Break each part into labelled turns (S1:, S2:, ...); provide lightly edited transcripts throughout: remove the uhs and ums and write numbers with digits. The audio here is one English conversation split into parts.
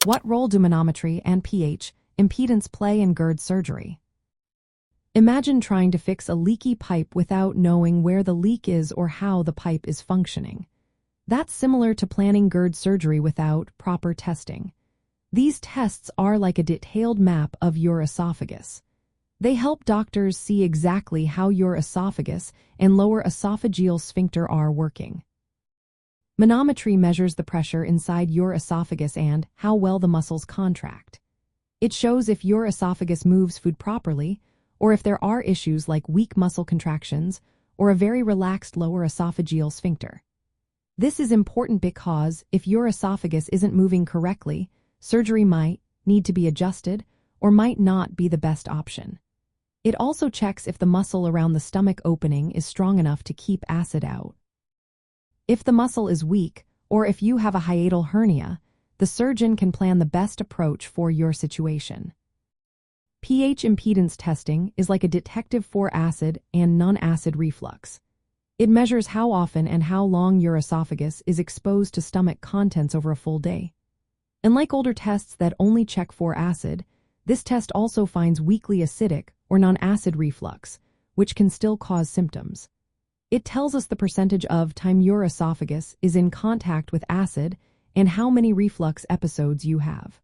S1: What role do manometry and pH, impedance play in GERD surgery? Imagine trying to fix a leaky pipe without knowing where the leak is or how the pipe is functioning. That's similar to planning GERD surgery without proper testing. These tests are like a detailed map of your esophagus. They help doctors see exactly how your esophagus and lower esophageal sphincter are working. Manometry measures the pressure inside your esophagus and how well the muscles contract. It shows if your esophagus moves food properly, or if there are issues like weak muscle contractions or a very relaxed lower esophageal sphincter. This is important because if your esophagus isn't moving correctly, surgery might need to be adjusted or might not be the best option. It also checks if the muscle around the stomach opening is strong enough to keep acid out. If the muscle is weak, or if you have a hiatal hernia, the surgeon can plan the best approach for your situation. pH impedance testing is like a detective for acid and non-acid reflux. It measures how often and how long your esophagus is exposed to stomach contents over a full day. Unlike older tests that only check for acid, this test also finds weakly acidic or non-acid reflux, which can still cause symptoms. It tells us the percentage of time your esophagus is in contact with acid and how many reflux episodes you have.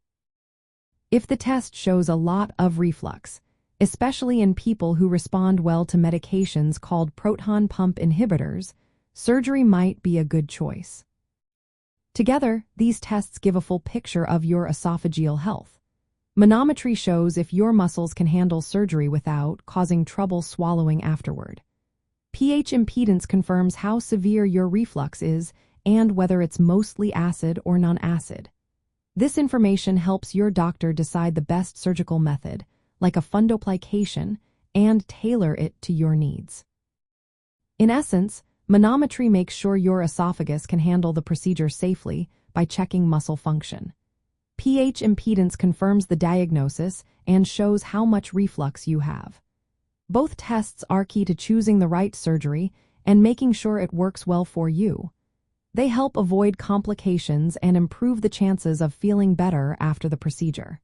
S1: If the test shows a lot of reflux, especially in people who respond well to medications called proton pump inhibitors, surgery might be a good choice. Together, these tests give a full picture of your esophageal health. Manometry shows if your muscles can handle surgery without causing trouble swallowing afterward. pH impedance confirms how severe your reflux is and whether it's mostly acid or non-acid. This information helps your doctor decide the best surgical method, like a fundoplication, and tailor it to your needs. In essence, manometry makes sure your esophagus can handle the procedure safely by checking muscle function. pH impedance confirms the diagnosis and shows how much reflux you have. Both tests are key to choosing the right surgery and making sure it works well for you. They help avoid complications and improve the chances of feeling better after the procedure.